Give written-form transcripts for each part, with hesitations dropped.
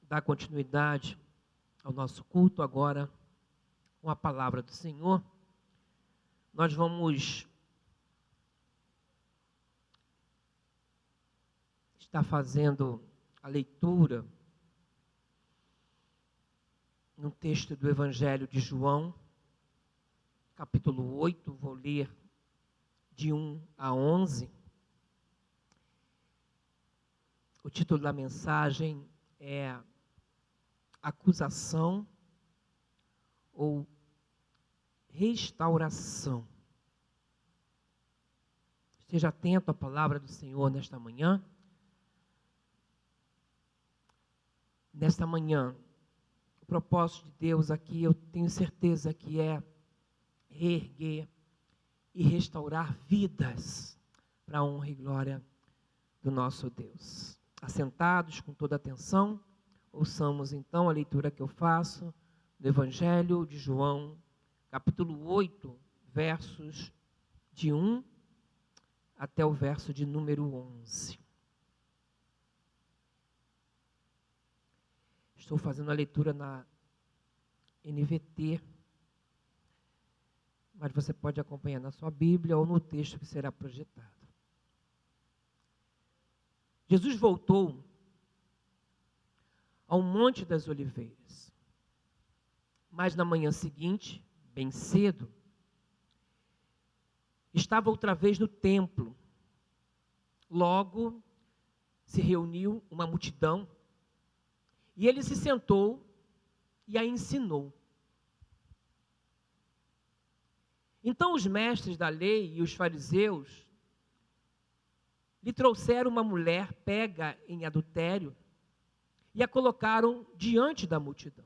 dar continuidade ao nosso culto agora com a palavra do Senhor. Nós vamos estar fazendo a leitura no texto do Evangelho de João, capítulo 8, vou ler de 1 a 11. O título da mensagem é Acusação ou Restauração. Esteja atento à palavra do Senhor nesta manhã. Nesta manhã, o propósito de Deus aqui, eu tenho certeza que é reerguer e restaurar vidas para a honra e glória do nosso Deus. Assentados com toda atenção, ouçamos então a leitura que eu faço do Evangelho de João, capítulo 8, versos de 1 até o verso de número 11. Estou fazendo a leitura na NVT, mas você pode acompanhar na sua Bíblia ou no texto que será projetado. Jesus voltou ao Monte das Oliveiras, mas na manhã seguinte, bem cedo, estava outra vez no templo. Logo se reuniu uma multidão e ele se sentou e a ensinou. Então os mestres da lei e os fariseus lhe trouxeram uma mulher pega em adultério e a colocaram diante da multidão.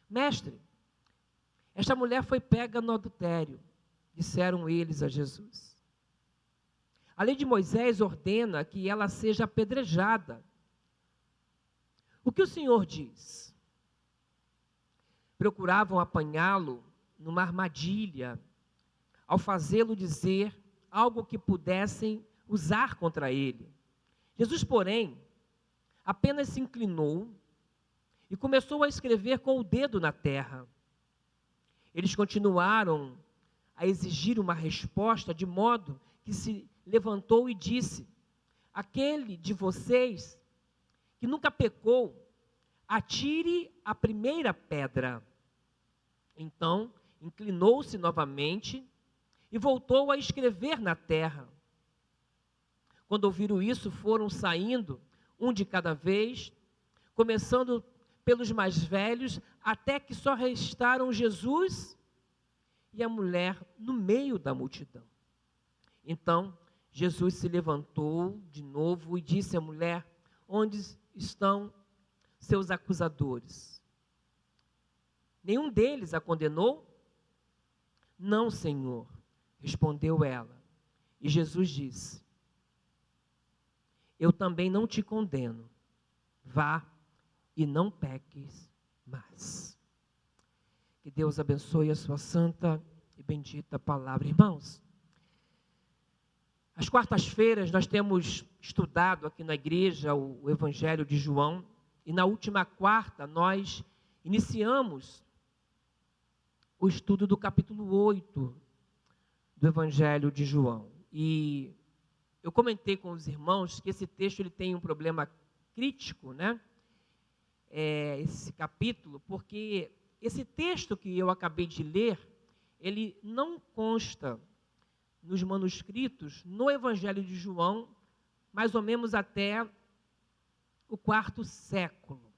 Mestre, esta mulher foi pega no adultério, disseram eles a Jesus. A lei de Moisés ordena que ela seja apedrejada. O que o Senhor diz? Procuravam apanhá-lo numa armadilha, ao fazê-lo dizer algo que pudessem usar contra ele. Jesus, porém, apenas se inclinou e começou a escrever com o dedo na terra. Eles continuaram a exigir uma resposta, de modo que se levantou e disse: aquele de vocês que nunca pecou, atire a primeira pedra. Então, inclinou-se novamente e voltou a escrever na terra. Quando ouviram isso, foram saindo, um de cada vez, começando pelos mais velhos, até que só restaram Jesus e a mulher no meio da multidão. Então, Jesus se levantou de novo e disse à mulher: onde estão seus acusadores? Nenhum deles a condenou? Não, Senhor, respondeu ela. E Jesus disse: eu também não te condeno. Vá e não peques mais. Que Deus abençoe a sua santa e bendita palavra. Irmãos, às quartas-feiras nós temos estudado aqui na igreja o Evangelho de João, e na última quarta nós iniciamos o estudo do capítulo 8 do Evangelho de João. E eu comentei com os irmãos que esse texto ele tem um problema crítico, né? Esse capítulo, porque esse texto que eu acabei de ler, ele não consta nos manuscritos no Evangelho de João, mais ou menos até o quarto século.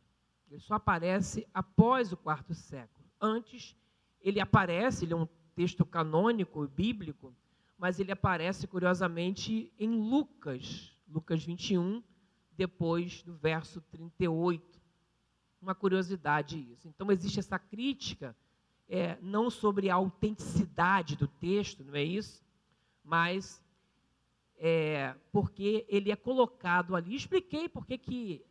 Ele só aparece após o quarto século. Antes, ele aparece, ele é um texto canônico, bíblico, mas ele aparece, curiosamente, em Lucas 21, depois do verso 38. Uma curiosidade isso. Então, existe essa crítica, não sobre a autenticidade do texto, não é isso? Mas porque ele é colocado ali. Expliquei porque que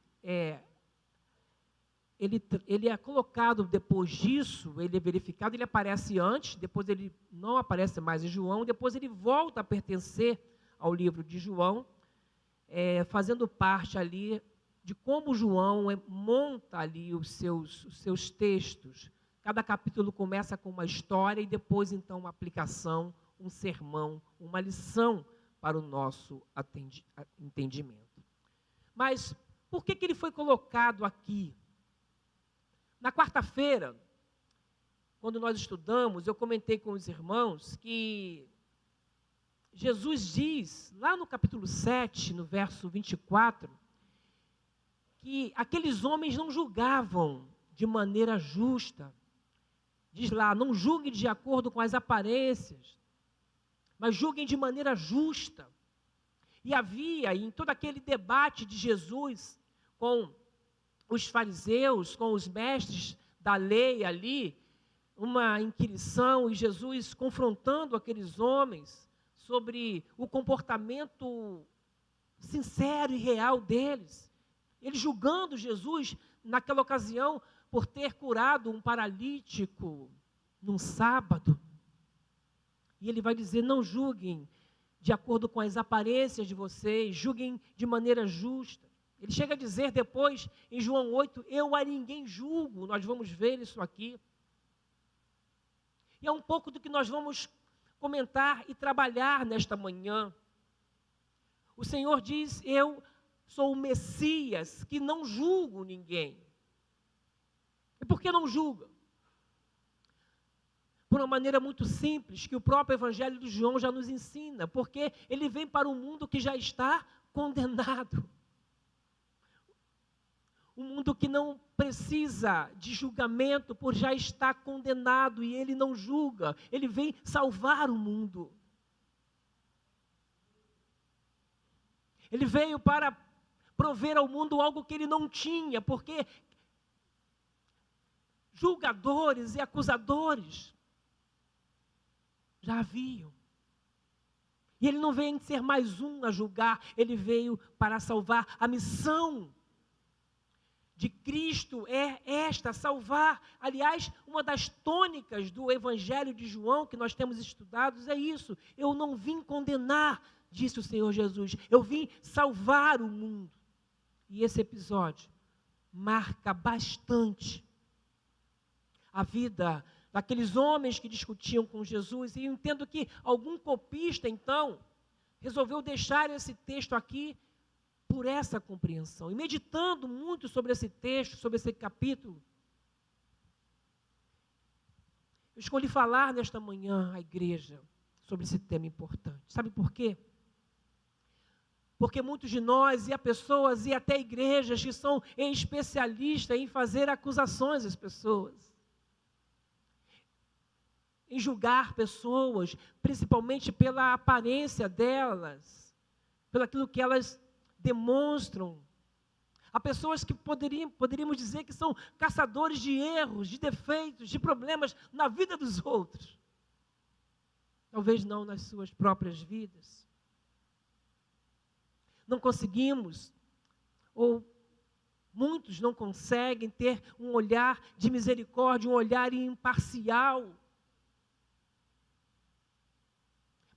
ele é colocado depois disso, ele é verificado, ele aparece antes, depois ele não aparece mais em João, depois ele volta a pertencer ao livro de João, fazendo parte ali de como João monta ali os seus textos. Cada capítulo começa com uma história e depois, então, uma aplicação, um sermão, uma lição para o nosso entendimento. Mas por que ele foi colocado aqui? Na quarta-feira, quando nós estudamos, eu comentei com os irmãos que Jesus diz, lá no capítulo 7, no verso 24, que aqueles homens não julgavam de maneira justa. Diz lá, não julguem de acordo com as aparências, mas julguem de maneira justa. E havia, em todo aquele debate de Jesus com os fariseus, com os mestres da lei ali, uma inquirição, e Jesus confrontando aqueles homens sobre o comportamento sincero e real deles. Ele julgando Jesus, naquela ocasião, por ter curado um paralítico num sábado. E ele vai dizer, não julguem de acordo com as aparências de vocês, julguem de maneira justa. Ele chega a dizer depois, em João 8, eu a ninguém julgo. Nós vamos ver isso aqui. E é um pouco do que nós vamos comentar e trabalhar nesta manhã. O Senhor diz, eu sou o Messias, que não julgo ninguém. E por que não julga? Por uma maneira muito simples, que o próprio Evangelho de João já nos ensina, porque ele vem para um mundo que já está condenado. Um mundo que não precisa de julgamento por já estar condenado, e ele não julga, ele vem salvar o mundo. Ele veio para prover ao mundo algo que ele não tinha, porque julgadores e acusadores já haviam. E ele não veio ser mais um a julgar, ele veio para salvar. A missão de Cristo é esta, salvar. Aliás, uma das tônicas do Evangelho de João, que nós temos estudados, é isso. Eu não vim condenar, disse o Senhor Jesus, eu vim salvar o mundo. E esse episódio marca bastante a vida daqueles homens que discutiam com Jesus. E eu entendo que algum copista, então, resolveu deixar esse texto aqui por essa compreensão. E meditando muito sobre esse texto, sobre esse capítulo, eu escolhi falar nesta manhã à igreja sobre esse tema importante. Sabe por quê? Porque muitos de nós, e há pessoas, e até igrejas que são especialistas em fazer acusações às pessoas, em julgar pessoas, principalmente pela aparência delas, pelo aquilo que elas demonstram. Há pessoas que poderíamos dizer que são caçadores de erros, de defeitos, de problemas na vida dos outros. Talvez não nas suas próprias vidas. Não conseguimos, ou muitos não conseguem ter um olhar de misericórdia, um olhar imparcial,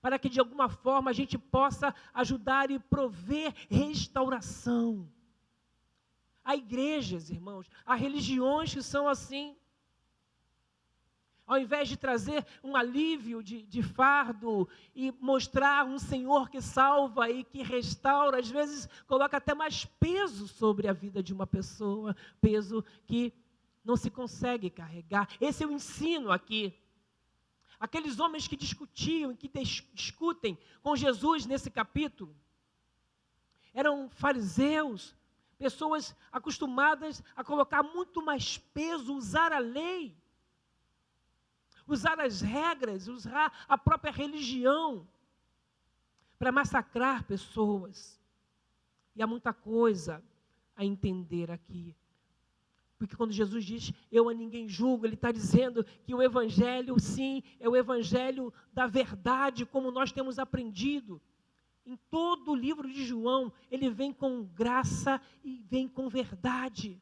para que de alguma forma a gente possa ajudar e prover restauração. Há igrejas, irmãos, há religiões que são assim. Ao invés de trazer um alívio de fardo e mostrar um Senhor que salva e que restaura, às vezes coloca até mais peso sobre a vida de uma pessoa, peso que não se consegue carregar. Esse é o ensino aqui. Aqueles homens que discutiam, que discutem com Jesus nesse capítulo, eram fariseus, pessoas acostumadas a colocar muito mais peso, usar a lei, usar as regras, usar a própria religião para massacrar pessoas. E há muita coisa a entender aqui. Porque quando Jesus diz, eu a ninguém julgo, Ele está dizendo que o Evangelho, sim, é o Evangelho da verdade, como nós temos aprendido. Em todo o livro de João, ele vem com graça e vem com verdade.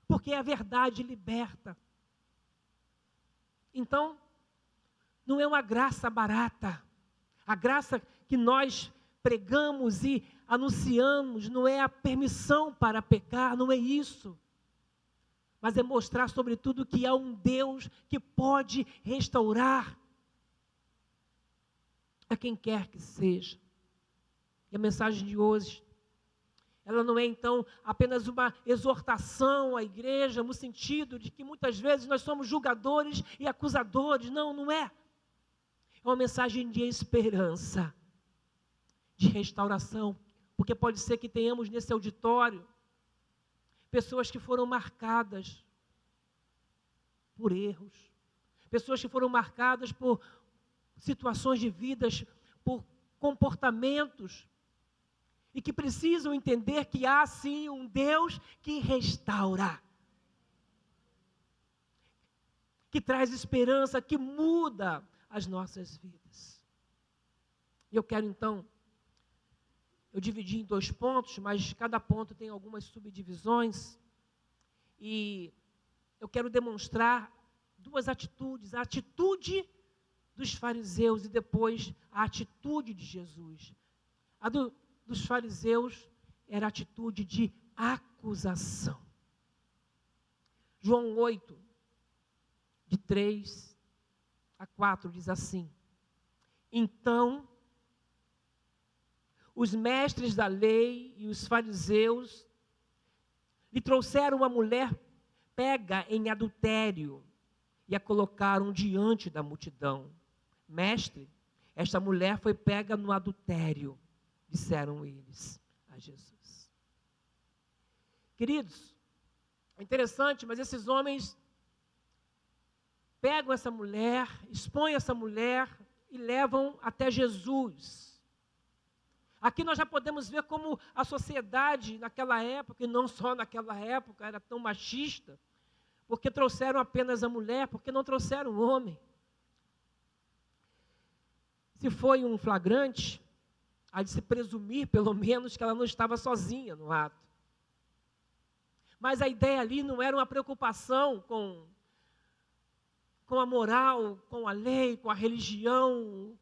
Porque a verdade liberta. Então, não é uma graça barata. A graça que nós pregamos e anunciamos não é a permissão para pecar, não é isso. Mas é mostrar, sobretudo, que há um Deus que pode restaurar a quem quer que seja. E a mensagem de hoje, ela não é, então, apenas uma exortação à igreja, no sentido de que muitas vezes nós somos julgadores e acusadores. Não, não é. É uma mensagem de esperança, de restauração, porque pode ser que tenhamos nesse auditório pessoas que foram marcadas por erros, pessoas que foram marcadas por situações de vidas, por comportamentos, e que precisam entender que há sim um Deus que restaura, que traz esperança, que muda as nossas vidas. E eu quero então, eu dividi em 2 pontos, mas cada ponto tem algumas subdivisões, e eu quero demonstrar 2 atitudes, a atitude dos fariseus e depois a atitude de Jesus. A dos fariseus era a atitude de acusação. João 8, de 3 a 4, diz assim: Então, os mestres da lei e os fariseus lhe trouxeram uma mulher pega em adultério e a colocaram diante da multidão. Mestre, esta mulher foi pega no adultério, disseram eles a Jesus. Queridos, é interessante, mas esses homens pegam essa mulher, expõem essa mulher e levam até Jesus. Aqui nós já podemos ver como a sociedade naquela época, e não só naquela época, era tão machista, porque trouxeram apenas a mulher, porque não trouxeram o homem. Se foi um flagrante, há de se presumir, pelo menos, que ela não estava sozinha no ato. Mas a ideia ali não era uma preocupação com a moral, com a lei, com a religião.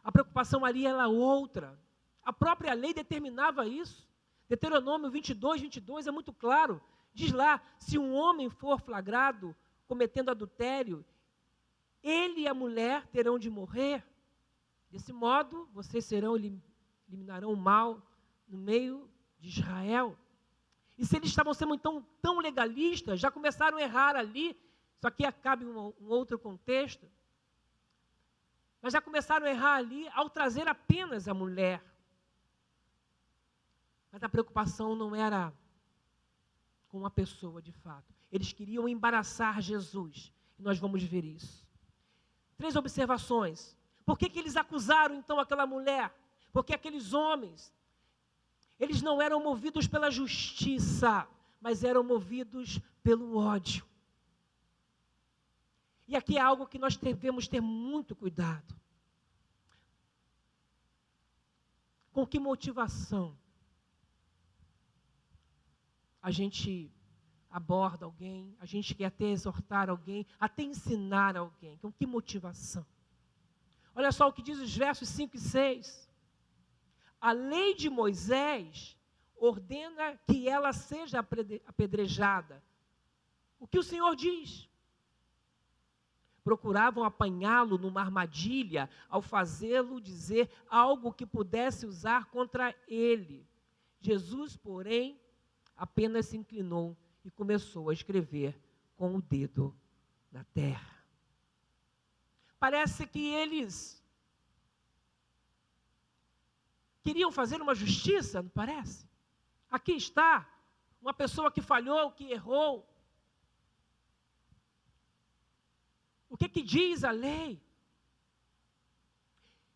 A preocupação ali era outra. A própria lei determinava isso. Deuteronômio 22 é muito claro. Diz lá, se um homem for flagrado cometendo adultério, ele e a mulher terão de morrer. Desse modo, vocês eliminarão o mal no meio de Israel. E se eles estavam sendo então tão legalistas, já começaram a errar ali, só que cabe um outro contexto, mas já começaram a errar ali ao trazer apenas a mulher. Mas a preocupação não era com a pessoa de fato. Eles queriam embaraçar Jesus. E nós vamos ver isso. 3 observações. Por que eles acusaram então aquela mulher? Porque aqueles homens, eles não eram movidos pela justiça, mas eram movidos pelo ódio. E aqui é algo que nós devemos ter muito cuidado. Com que motivação a gente aborda alguém, a gente quer até exortar alguém, até ensinar alguém? Com que motivação? Olha só o que diz os versos 5 e 6. A lei de Moisés ordena que ela seja apedrejada. O que o Senhor diz? Procuravam apanhá-lo numa armadilha ao fazê-lo dizer algo que pudesse usar contra ele. Jesus, porém, apenas se inclinou e começou a escrever com o dedo na terra. Parece que eles queriam fazer uma justiça, não parece? Aqui está uma pessoa que falhou, que errou. O que diz a lei?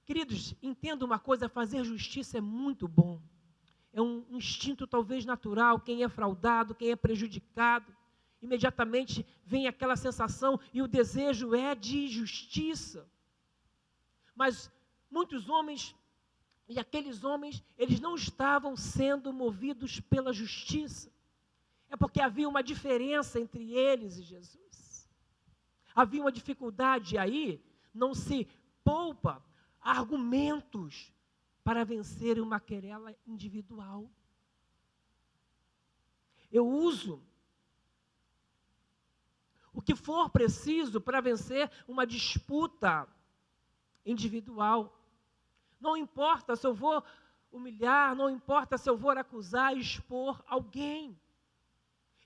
Queridos, entenda uma coisa, fazer justiça é muito bom. É um instinto talvez natural. Quem é fraudado, quem é prejudicado, imediatamente vem aquela sensação e o desejo é de justiça. Mas muitos homens, e aqueles homens, eles não estavam sendo movidos pela justiça. É porque havia uma diferença entre eles e Jesus. Havia uma dificuldade aí, não se poupa argumentos para vencer uma querela individual. Eu uso o que for preciso para vencer uma disputa individual. Não importa se eu vou humilhar, não importa se eu vou acusar, expor alguém.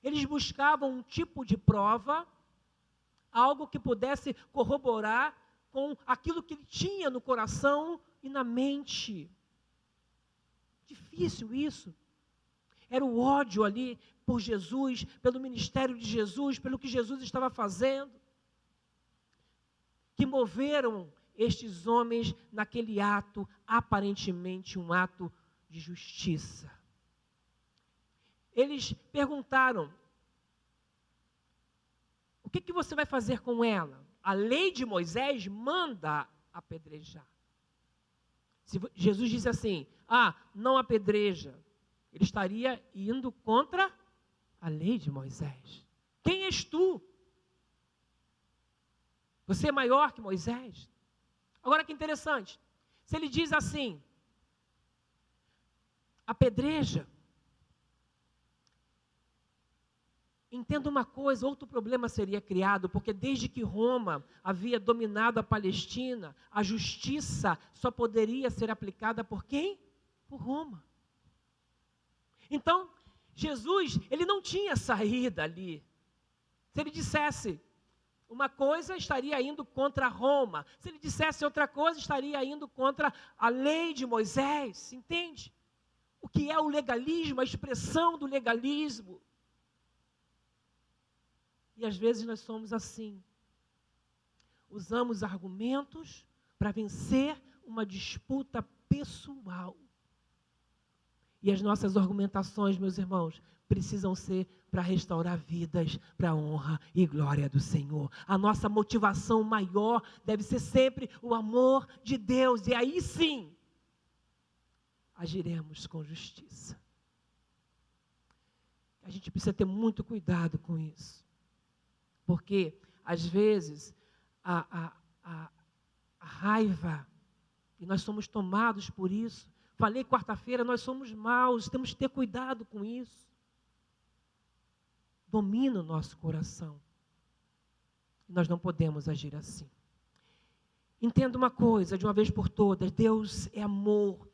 Eles buscavam um tipo de prova, algo que pudesse corroborar com aquilo que ele tinha no coração e na mente. Difícil isso. Era o ódio ali por Jesus, pelo ministério de Jesus, pelo que Jesus estava fazendo, que moveram estes homens naquele ato, aparentemente um ato de justiça. Eles perguntaram: o que você vai fazer com ela? A lei de Moisés manda apedrejar. Se Jesus disse assim: não apedreja, ele estaria indo contra a lei de Moisés. Quem és tu? Você é maior que Moisés? Agora que interessante, se ele diz assim: apedreja, entenda uma coisa, outro problema seria criado, porque desde que Roma havia dominado a Palestina, a justiça só poderia ser aplicada por quem? Por Roma. Então, Jesus, ele não tinha saída ali. Se ele dissesse uma coisa, estaria indo contra Roma. Se ele dissesse outra coisa, estaria indo contra a lei de Moisés. Entende? O que é o legalismo, a expressão do legalismo. E às vezes nós somos assim. Usamos argumentos para vencer uma disputa pessoal. E as nossas argumentações, meus irmãos, precisam ser para restaurar vidas, para a honra e glória do Senhor. A nossa motivação maior deve ser sempre o amor de Deus. E aí sim, agiremos com justiça. A gente precisa ter muito cuidado com isso. Porque, às vezes, a raiva, e nós somos tomados por isso. Falei quarta-feira, nós somos maus, temos que ter cuidado com isso. Domina o nosso coração. Nós não podemos agir assim. Entenda uma coisa, de uma vez por todas: Deus é amor.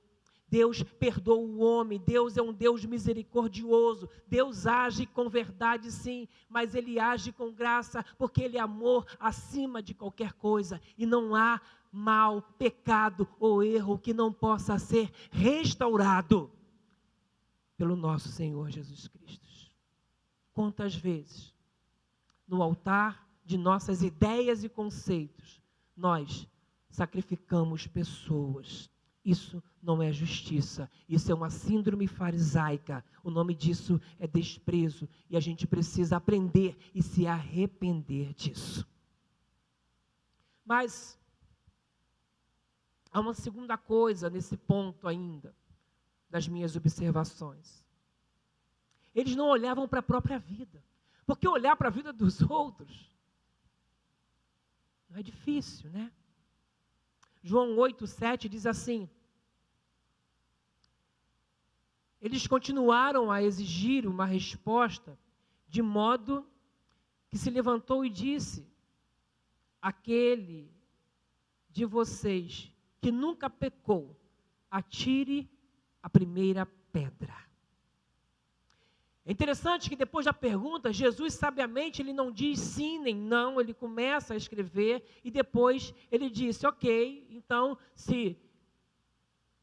Deus perdoa o homem, Deus é um Deus misericordioso, Deus age com verdade sim, mas Ele age com graça, porque Ele é amor acima de qualquer coisa, e não há mal, pecado ou erro que não possa ser restaurado pelo nosso Senhor Jesus Cristo. Quantas vezes, no altar de nossas ideias e conceitos, nós sacrificamos pessoas. Isso não é justiça, isso é uma síndrome farisaica. O nome disso é desprezo, e a gente precisa aprender e se arrepender disso. Mas há uma segunda coisa nesse ponto ainda, das minhas observações. Eles não olhavam para a própria vida, porque olhar para a vida dos outros não é difícil, né? João 8,7 diz assim: eles continuaram a exigir uma resposta, de modo que se levantou e disse: aquele de vocês que nunca pecou, atire a primeira pedra. É interessante que depois da pergunta, Jesus sabiamente, ele não diz sim nem não, ele começa a escrever e depois ele disse: ok, então se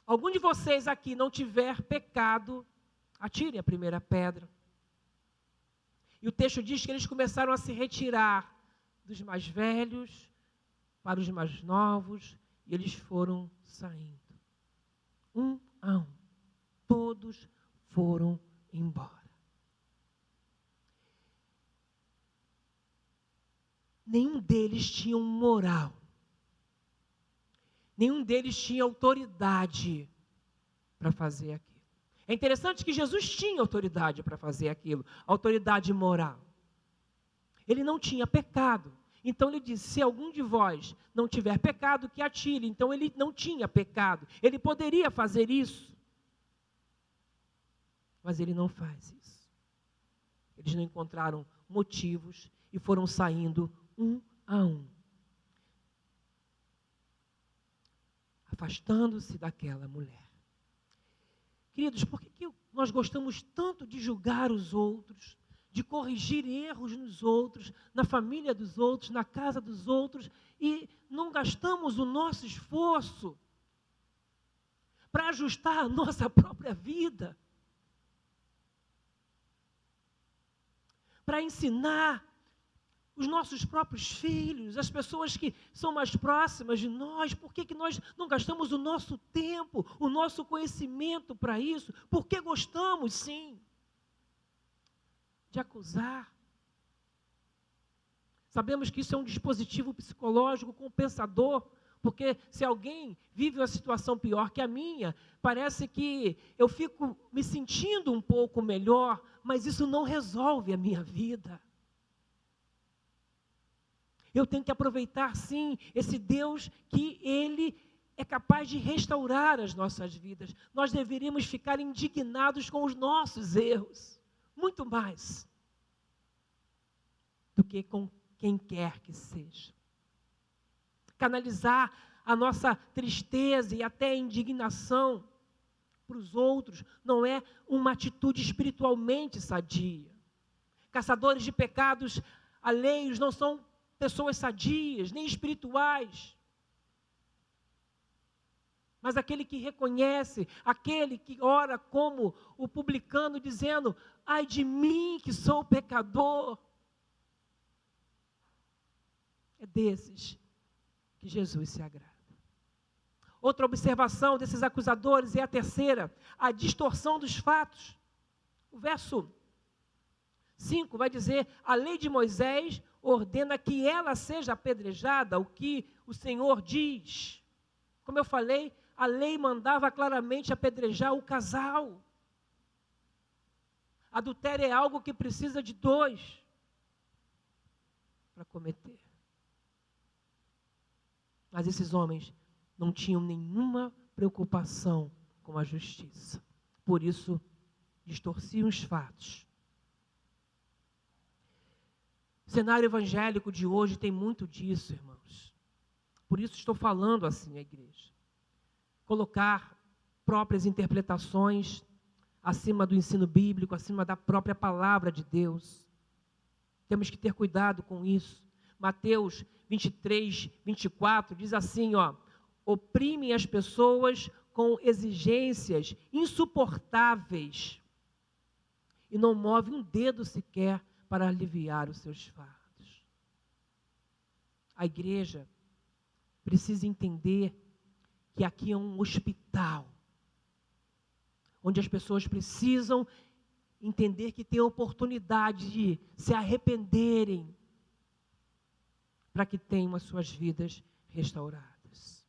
algum de vocês aqui não tiver pecado, atire a primeira pedra. E o texto diz que eles começaram a se retirar dos mais velhos para os mais novos, e eles foram saindo. Um a um. Todos foram embora. Nenhum deles tinha moral. Nenhum deles tinha autoridade para fazer aquilo. É interessante que Jesus tinha autoridade para fazer aquilo, autoridade moral. Ele não tinha pecado. Então ele disse, se algum de vós não tiver pecado, que atire. Então ele não tinha pecado, ele poderia fazer isso. Mas ele não faz isso. Eles não encontraram motivos e foram saindo um a um, afastando-se daquela mulher. Queridos, por que nós gostamos tanto de julgar os outros, de corrigir erros nos outros, na família dos outros, na casa dos outros, e não gastamos o nosso esforço para ajustar a nossa própria vida, para ensinar os nossos próprios filhos, as pessoas que são mais próximas de nós? Por que nós não gastamos o nosso tempo, o nosso conhecimento para isso? Porque gostamos, sim, de acusar. Sabemos que isso é um dispositivo psicológico compensador, porque se alguém vive uma situação pior que a minha, parece que eu fico me sentindo um pouco melhor, mas isso não resolve a minha vida. Eu tenho que aproveitar, sim, esse Deus que Ele é capaz de restaurar as nossas vidas. Nós deveríamos ficar indignados com os nossos erros, muito mais do que com quem quer que seja. Canalizar a nossa tristeza e até a indignação para os outros não é uma atitude espiritualmente sadia. Caçadores de pecados alheios não são pessoas sadias, nem espirituais. Mas aquele que reconhece, aquele que ora como o publicano, dizendo, ai de mim que sou pecador. É desses que Jesus se agrada. Outra observação desses acusadores é a terceira, a distorção dos fatos. O verso 5 vai dizer, a lei de Moisés ordena que ela seja apedrejada, o que o Senhor diz. Como eu falei, a lei mandava claramente apedrejar o casal. Adultério é algo que precisa de dois para cometer. Mas esses homens não tinham nenhuma preocupação com a justiça. Por isso, distorciam os fatos. O cenário evangélico de hoje tem muito disso, irmãos. Por isso estou falando assim à igreja. Colocar próprias interpretações acima do ensino bíblico, acima da própria palavra de Deus. Temos que ter cuidado com isso. Mateus 23, 24 diz assim, oprimem as pessoas com exigências insuportáveis e não movem um dedo sequer para aliviar os seus fardos. A igreja precisa entender que aqui é um hospital, onde as pessoas precisam entender que tem a oportunidade de se arrependerem para que tenham as suas vidas restauradas.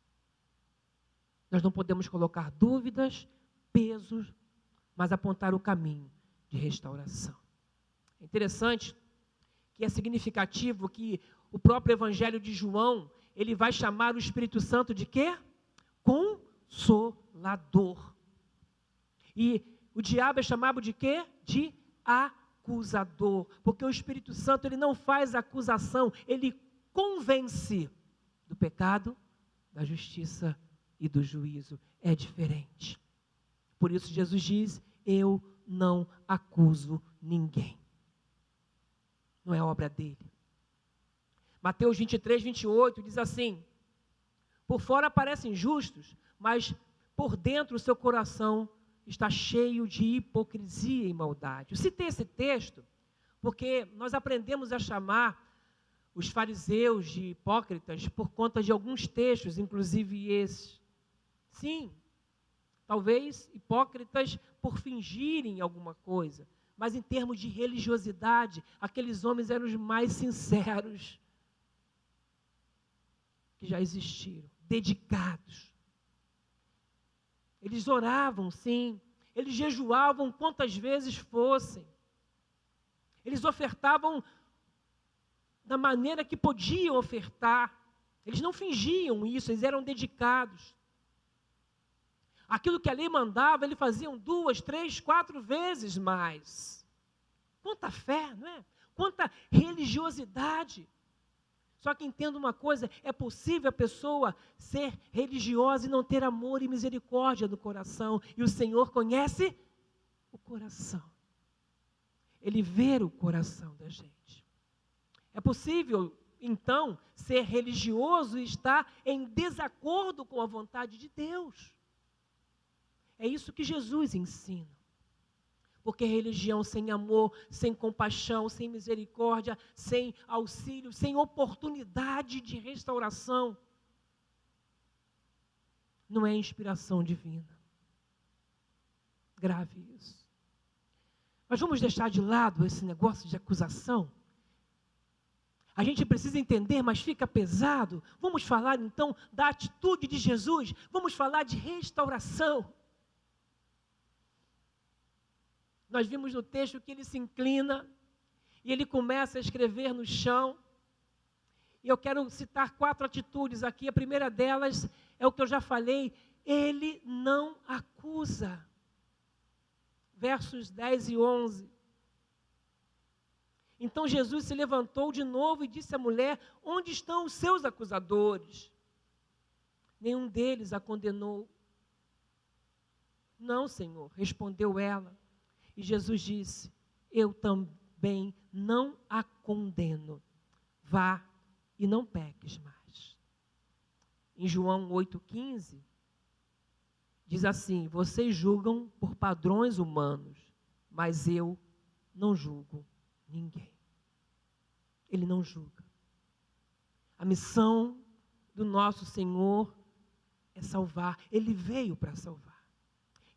Nós não podemos colocar dúvidas, pesos, mas apontar o caminho de restauração. É interessante que é significativo que o próprio Evangelho de João, ele vai chamar o Espírito Santo de quê? Consolador. E o diabo é chamado de quê? De acusador. Porque o Espírito Santo, ele não faz acusação, ele convence do pecado, da justiça e do juízo. É diferente. Por isso Jesus diz, eu não acuso ninguém. Não é obra dele. Mateus 23, 28 diz assim, por fora parecem justos, mas por dentro o seu coração está cheio de hipocrisia e maldade. Eu citei esse texto porque nós aprendemos a chamar os fariseus de hipócritas por conta de alguns textos, inclusive esse. Sim, talvez hipócritas por fingirem alguma coisa, mas em termos de religiosidade, aqueles homens eram os mais sinceros que já existiram, dedicados. Eles oravam, sim, eles jejuavam quantas vezes fossem, eles ofertavam da maneira que podiam ofertar. Eles não fingiam isso, eles eram dedicados. Aquilo que a lei mandava, eles faziam 2, 3, 4 vezes mais. Quanta fé, não é? Quanta religiosidade. Só que entenda uma coisa, é possível a pessoa ser religiosa e não ter amor e misericórdia no coração. E o Senhor conhece o coração. Ele vê o coração da gente. É possível, então, ser religioso e estar em desacordo com a vontade de Deus. É isso que Jesus ensina. Porque religião sem amor, sem compaixão, sem misericórdia, sem auxílio, sem oportunidade de restauração, não é inspiração divina. Grave isso. Mas vamos deixar de lado esse negócio de acusação? A gente precisa entender, mas fica pesado. Vamos falar então da atitude de Jesus. Vamos falar de restauração. Nós vimos no texto que ele se inclina e ele começa a escrever no chão. E eu quero citar 4 atitudes aqui. A primeira delas é o que eu já falei. Ele não acusa. Versos 10 e 11. Então Jesus se levantou de novo e disse à mulher: onde estão os seus acusadores? Nenhum deles a condenou. Não, Senhor, respondeu ela. E Jesus disse: eu também não a condeno. Vá e não peques mais. Em João 8,15, diz assim: vocês julgam por padrões humanos, mas eu não julgo ninguém. Ele não julga. A missão do nosso Senhor é salvar. Ele veio para salvar.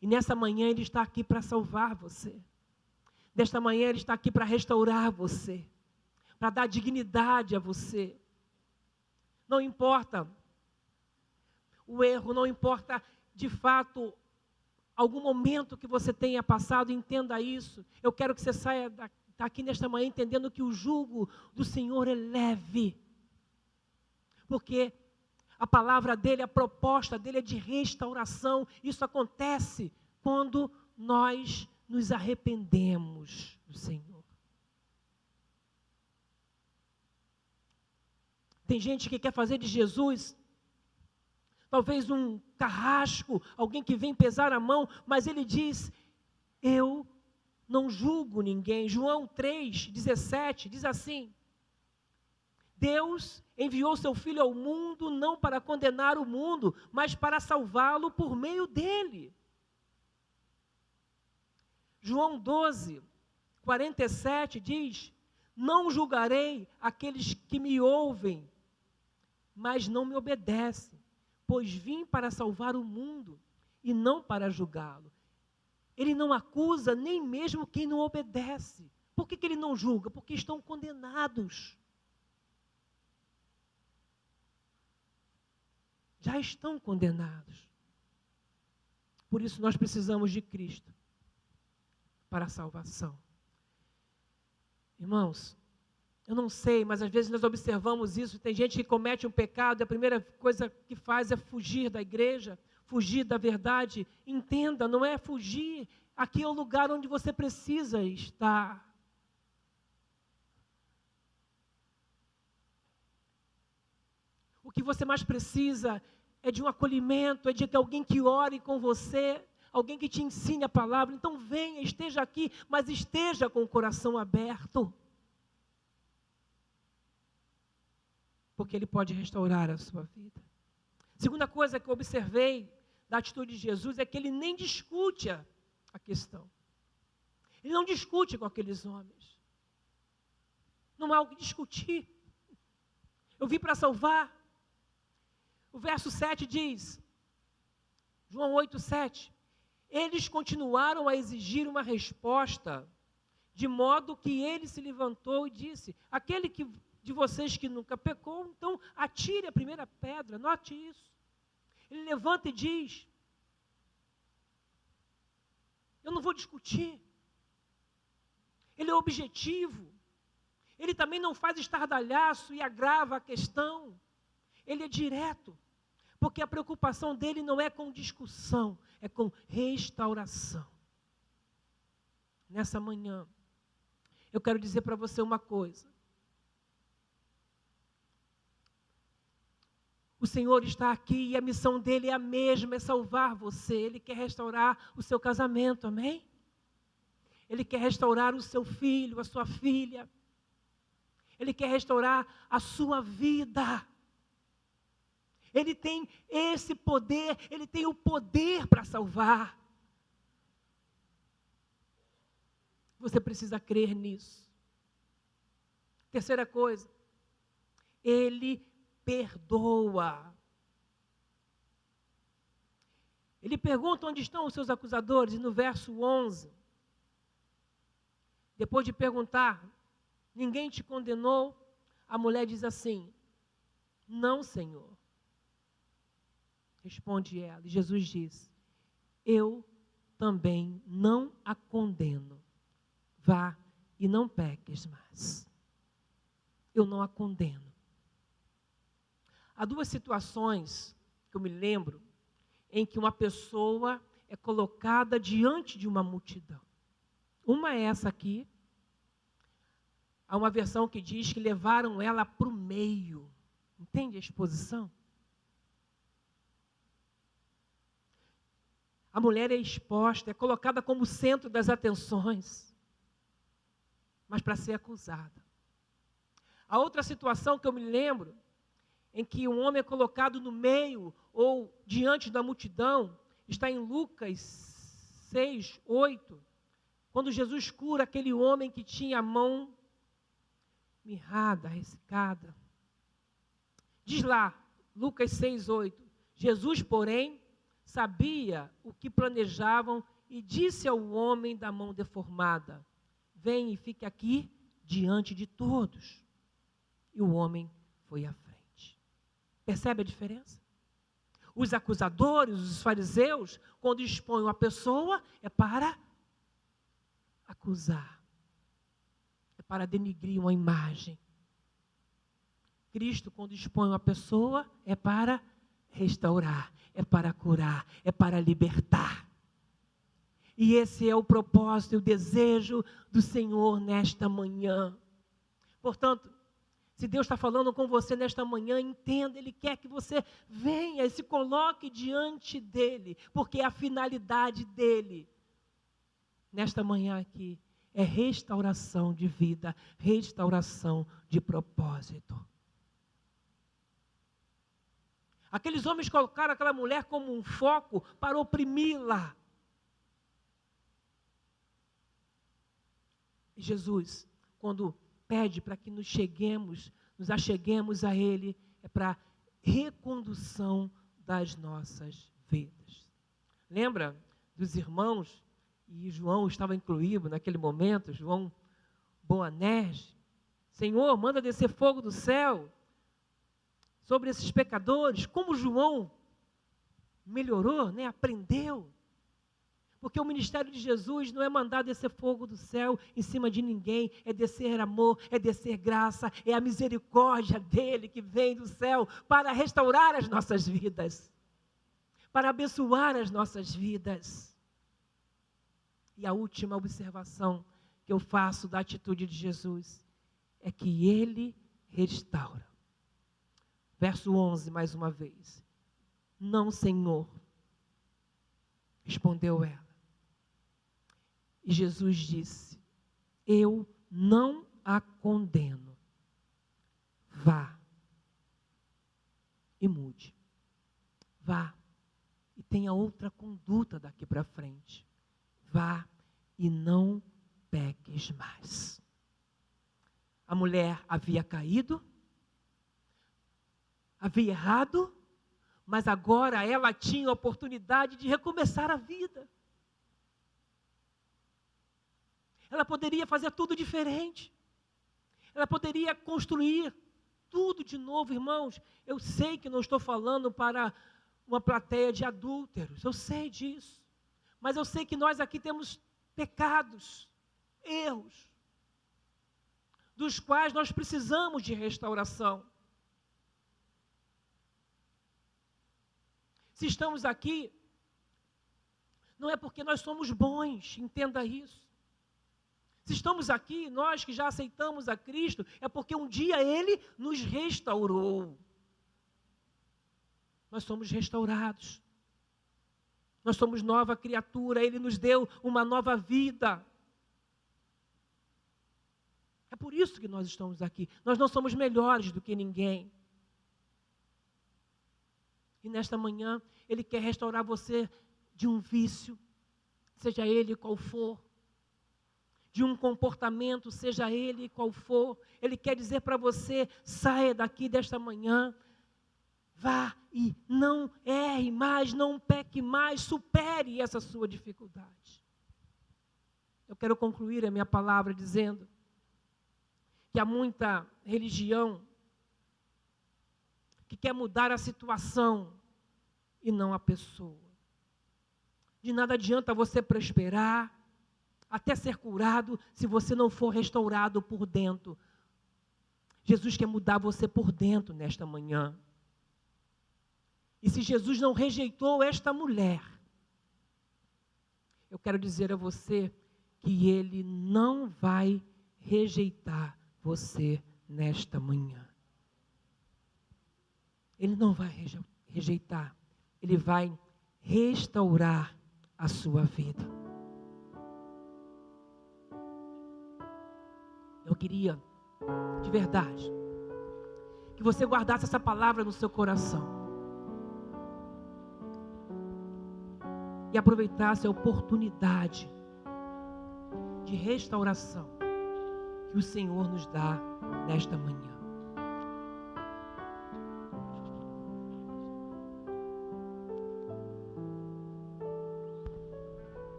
E nessa manhã Ele está aqui para salvar você. Nesta manhã Ele está aqui para restaurar você, para dar dignidade a você. Não importa o erro, não importa de fato algum momento que você tenha passado, entenda isso. Eu quero que você saia daqui nesta manhã entendendo que o jugo do Senhor é leve. Porque a palavra dele, a proposta dele é de restauração. Isso acontece quando nós nos arrependemos do Senhor. Tem gente que quer fazer de Jesus talvez um carrasco, alguém que vem pesar a mão, mas ele diz: eu não julgo ninguém. João 3,17 diz assim: Deus enviou seu Filho ao mundo não para condenar o mundo, mas para salvá-lo por meio dele. João 12:47 diz: não julgarei aqueles que me ouvem, mas não me obedecem, pois vim para salvar o mundo e não para julgá-lo. Ele não acusa nem mesmo quem não obedece. Por que ele não julga? Porque estão condenados. Já estão condenados. Por isso nós precisamos de Cristo para a salvação. Irmãos, eu não sei, mas às vezes nós observamos isso. Tem gente que comete um pecado e a primeira coisa que faz é fugir da igreja, fugir da verdade. Entenda, não é fugir. Aqui é o lugar onde você precisa estar. O que você mais precisa é de um acolhimento, é de alguém que ore com você, alguém que te ensine a palavra. Então venha, esteja aqui, mas esteja com o coração aberto. Porque Ele pode restaurar a sua vida. Segunda coisa que eu observei da atitude de Jesus é que Ele nem discute a questão. Ele não discute com aqueles homens. Não há o que discutir. Eu vim para salvar. O verso 7 diz, João 8:7, eles continuaram a exigir uma resposta, de modo que ele se levantou e disse: aquele de vocês que nunca pecou, então atire a primeira pedra. Note isso. Ele levanta e diz: eu não vou discutir. Ele é objetivo. Ele também não faz estardalhaço e agrava a questão. Ele é direto, porque a preocupação dele não é com discussão, é com restauração. Nessa manhã, eu quero dizer para você uma coisa. O Senhor está aqui e a missão dele é a mesma, é salvar você. Ele quer restaurar o seu casamento, amém? Ele quer restaurar o seu filho, a sua filha. Ele quer restaurar a sua vida. Ele tem esse poder, ele tem o poder para salvar. Você precisa crer nisso. Terceira coisa, ele perdoa. Ele pergunta onde estão os seus acusadores, e no verso 11, depois de perguntar, ninguém te condenou? A mulher diz assim, não, Senhor. Responde ela, e Jesus diz, eu também não a condeno. Vá e não peques mais. Eu não a condeno. Há duas situações que eu me lembro em que uma pessoa é colocada diante de uma multidão. Uma é essa aqui. Há uma versão que diz que levaram ela para o meio. Entende a exposição? A mulher é exposta, é colocada como centro das atenções, mas para ser acusada. A outra situação que eu me lembro, em que um homem é colocado no meio ou diante da multidão, está em Lucas 6, 8, quando Jesus cura aquele homem que tinha a mão mirrada, ressecada. Diz lá, Lucas 6, 8, Jesus, porém, sabia o que planejavam e disse ao homem da mão deformada, vem e fique aqui diante de todos. E o homem foi à frente. Percebe a diferença? Os acusadores, os fariseus, quando expõem uma pessoa, é para acusar. É para denigrir uma imagem. Cristo, quando expõe uma pessoa, é para restaurar, é para curar, é para libertar. E esse é o propósito e o desejo do Senhor nesta manhã. Portanto, se Deus está falando com você nesta manhã, entenda, Ele quer que você venha e se coloque diante dEle, porque a finalidade dEle, nesta manhã aqui, é restauração de vida, restauração de propósito. Aqueles homens colocaram aquela mulher como um foco para oprimi-la. E Jesus, quando pede para que nos acheguemos a Ele, é para recondução das nossas vidas. Lembra dos irmãos, e João estava incluído naquele momento, João Boanerges, Senhor, manda descer fogo do céu sobre esses pecadores. Como João melhorou, né? Aprendeu. Porque o ministério de Jesus não é mandar descer fogo do céu em cima de ninguém, é descer amor, é descer graça, é a misericórdia dele que vem do céu para restaurar as nossas vidas, para abençoar as nossas vidas. E a última observação que eu faço da atitude de Jesus é que ele restaura. Verso 11, mais uma vez. Não, Senhor, respondeu ela. E Jesus disse, eu não a condeno. Vá e mude. Vá e tenha outra conduta daqui para frente. Vá e não peques mais. A mulher havia caído, havia errado, mas agora ela tinha a oportunidade de recomeçar a vida. Ela poderia fazer tudo diferente. Ela poderia construir tudo de novo, irmãos. Eu sei que não estou falando para uma plateia de adúlteros, eu sei disso. Mas eu sei que nós aqui temos pecados, erros. dos quais nós precisamos de restauração. Se estamos aqui, não é porque nós somos bons, entenda isso. Se estamos aqui, nós que já aceitamos a Cristo, é porque um dia Ele nos restaurou. Nós somos restaurados. Nós somos nova criatura, Ele nos deu uma nova vida. É por isso que nós estamos aqui. Nós não somos melhores do que ninguém. E nesta manhã, Ele quer restaurar você de um vício, seja ele qual for, de um comportamento, seja ele qual for. Ele quer dizer para você, saia daqui desta manhã, vá e não erre mais, não peque mais, supere essa sua dificuldade. Eu quero concluir a minha palavra dizendo que há muita religião que quer mudar a situação e não a pessoa. De nada adianta você prosperar, até ser curado, se você não for restaurado por dentro. Jesus quer mudar você por dentro nesta manhã. E se Jesus não rejeitou esta mulher, eu quero dizer a você que Ele não vai rejeitar você nesta manhã. Ele não vai rejeitar, Ele vai restaurar a sua vida. Eu queria, de verdade, que você guardasse essa palavra no seu coração e aproveitasse a oportunidade de restauração que o Senhor nos dá nesta manhã.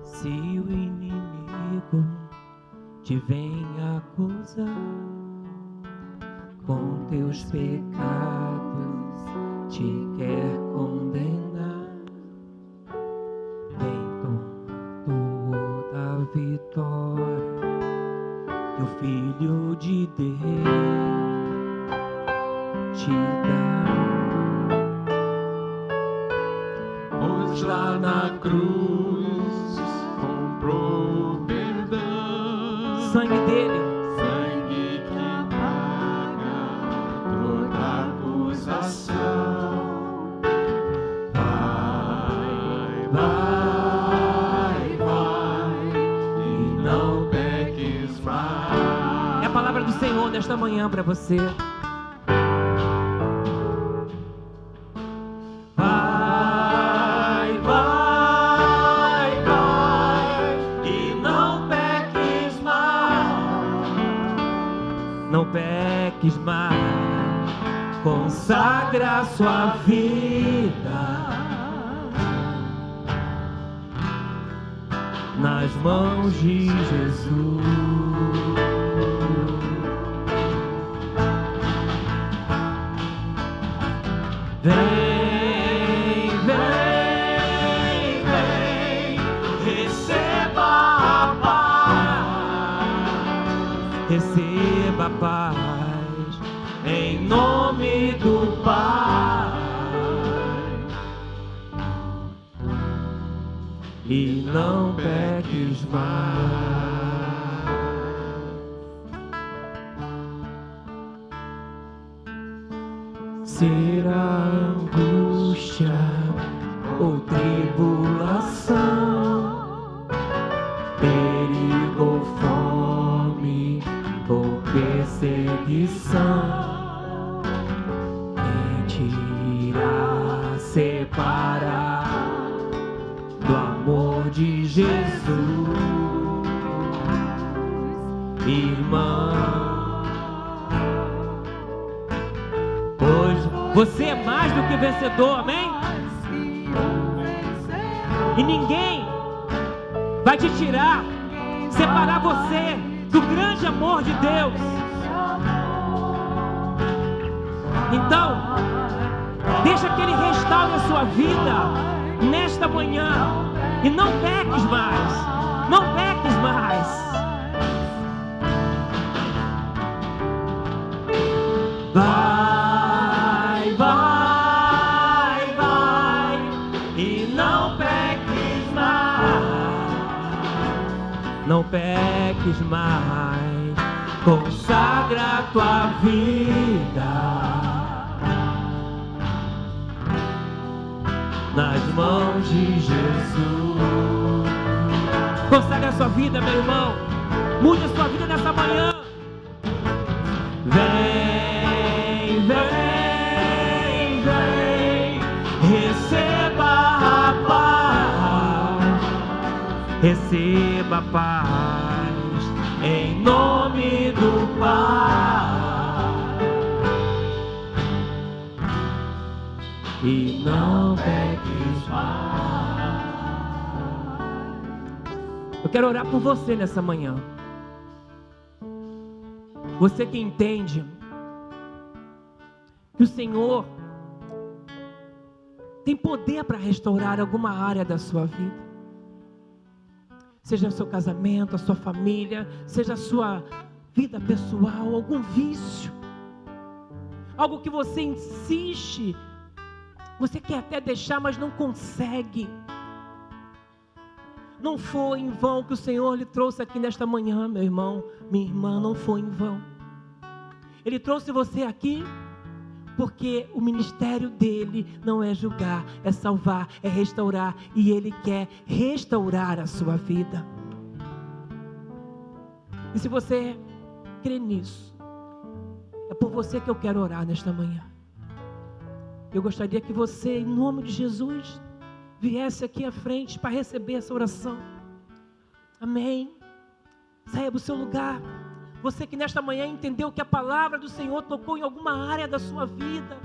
Se o inimigo te vem acusar com teus pecados, te quer condenar, vem toda a vitória que o Filho de Deus te dá. Pois lá na cruz comprou perdão, sangue dele, sangue que apaga toda acusação. Vai, vai, vai, e não peques mais. É a palavra do Senhor nesta manhã para você. Não peques mais, consagra sua vida nas mãos de Jesus. Vem, vem, vem, receba a paz, receba a paz, em nome do Pai, e não peques mais. Será angústia ou tribulação, perigo ou fome ou perseguição, quem te irá separar do amor de Jesus, irmão? Pois você é mais do que vencedor, amém? E ninguém vai te tirar, separar você do grande amor de Deus. Então, deixa que Ele restaure a sua vida nesta manhã. E não peques mais. Não peques mais. peques mais. Consagra a tua vida nas mãos de Jesus. Consagra a sua vida, meu irmão. Mude a sua vida nessa manhã. Vem, vem, vem, receba a paz, receba a paz, em nome do Pai. E não peques mais. Eu quero orar por você nessa manhã. Você que entende que o Senhor tem poder para restaurar alguma área da sua vida. Seja o seu casamento, a sua família, seja a sua vida pessoal, algum vício. Algo que você insiste, você quer até deixar, mas não consegue. Não foi em vão que o Senhor lhe trouxe aqui nesta manhã, meu irmão, minha irmã, não foi em vão. Ele trouxe você aqui porque o ministério dele não é julgar, é salvar, é restaurar, e ele quer restaurar a sua vida. E se você crê nisso, é por você que eu quero orar nesta manhã. Eu gostaria que você, em nome de Jesus, viesse aqui à frente para receber essa oração. Amém? Saia do seu lugar. Você que nesta manhã entendeu que a palavra do Senhor tocou em alguma área da sua vida,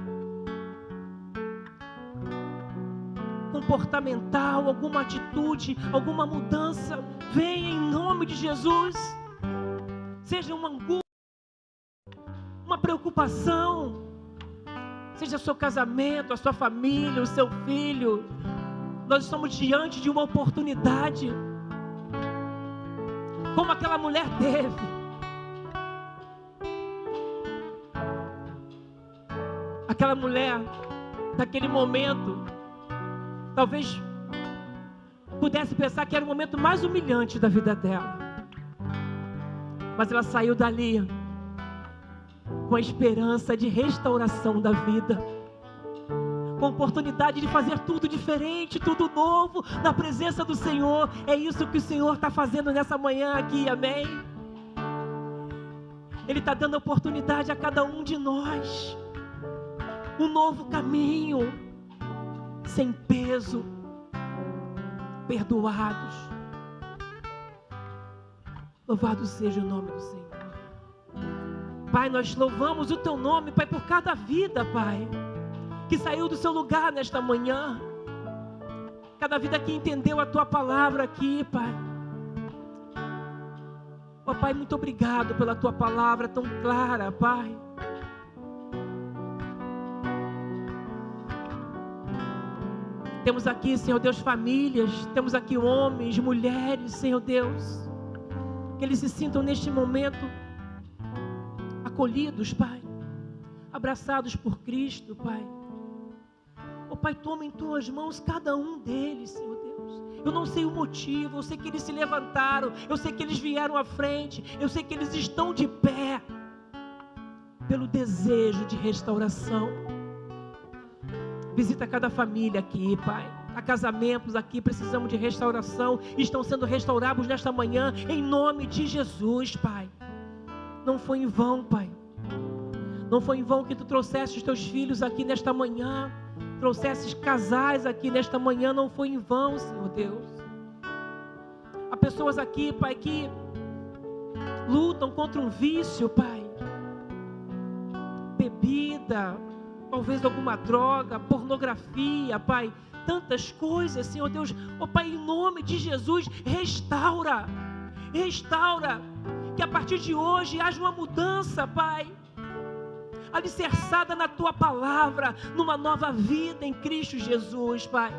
comportamental, alguma atitude, alguma mudança, venha em nome de Jesus. Seja uma angústia, uma preocupação, seja o seu casamento, a sua família, o seu filho. Nós estamos diante de uma oportunidade, como aquela mulher teve. Aquela mulher, naquele momento, talvez pudesse pensar que era o momento mais humilhante da vida dela. Mas ela saiu dali com a esperança de restauração da vida, com a oportunidade de fazer tudo diferente, tudo novo, na presença do Senhor. É isso que o Senhor está fazendo nessa manhã aqui, amém? Ele está dando oportunidade a cada um de nós, um novo caminho, sem peso, perdoados. Louvado seja o nome do Senhor. Pai, nós louvamos o Teu nome, Pai, por cada vida, Pai, que saiu do seu lugar nesta manhã. Cada vida que entendeu a Tua palavra aqui, Pai. Ó Pai, muito obrigado pela Tua palavra tão clara, Pai. Temos aqui, Senhor Deus, famílias, temos aqui homens, mulheres, Senhor Deus, que eles se sintam neste momento acolhidos, Pai, abraçados por Cristo, Pai. Oh Pai, toma em Tuas mãos cada um deles, Senhor Deus. Eu não sei o motivo, eu sei que eles se levantaram, eu sei que eles vieram à frente, eu sei que eles estão de pé pelo desejo de restauração. Visita cada família aqui, Pai. Há casamentos aqui, precisamos de restauração. Estão sendo restaurados nesta manhã, em nome de Jesus, Pai. Não foi em vão, Pai. Não foi em vão que Tu trouxeste os Teus filhos aqui nesta manhã. Trouxestes casais aqui nesta manhã. Não foi em vão, Senhor Deus. Há pessoas aqui, Pai, que lutam contra um vício, Pai. Bebida, talvez alguma droga, pornografia, Pai, tantas coisas, Senhor Deus. Oh Pai, em nome de Jesus, restaura, que a partir de hoje haja uma mudança, Pai, alicerçada na Tua palavra, numa nova vida em Cristo Jesus, Pai.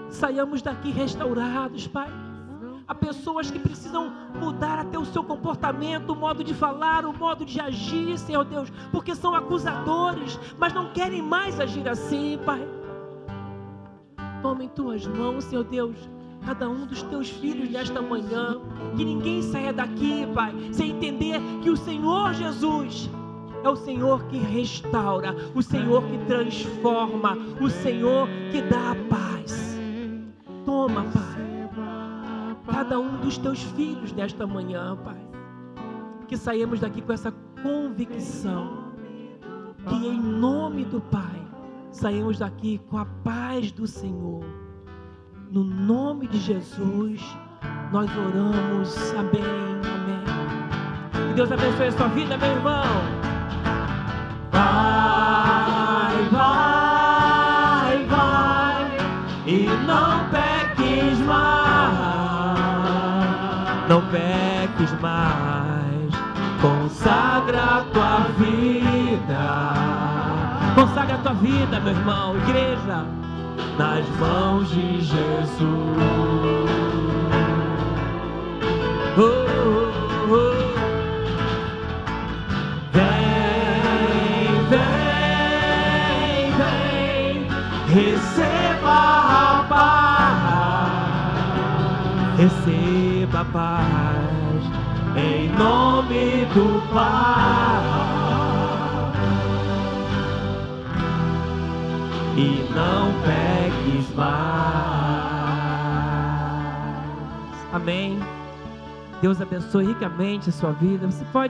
Saiamos daqui restaurados, Pai. Há pessoas que precisam mudar até o seu comportamento, o modo de falar, o modo de agir, Senhor Deus, porque são acusadores, mas não querem mais agir assim, Pai. Toma em Tuas mãos, Senhor Deus, cada um dos teus filhos nesta manhã. Que ninguém saia daqui, Pai, sem entender que o Senhor Jesus é o Senhor que restaura, o Senhor que transforma, o Senhor que dá a paz. Toma, Pai, cada um dos teus filhos nesta manhã, Pai. Que saímos daqui com essa convicção, que em nome do Pai, saímos daqui com a paz do Senhor. No nome de Jesus, nós oramos. Amém, amém. Que Deus abençoe a sua vida, meu irmão. Vai, vai, vai, e não peques mais. Não peques mais. Consagra a tua vida. Consagra a tua vida, meu irmão. Igreja, nas mãos de Jesus. oh, oh, oh. Vem, vem, vem, receba a paz. Receba a paz Em nome do Pai. E não peques mais. Amém. Deus abençoe ricamente a sua vida. Você pode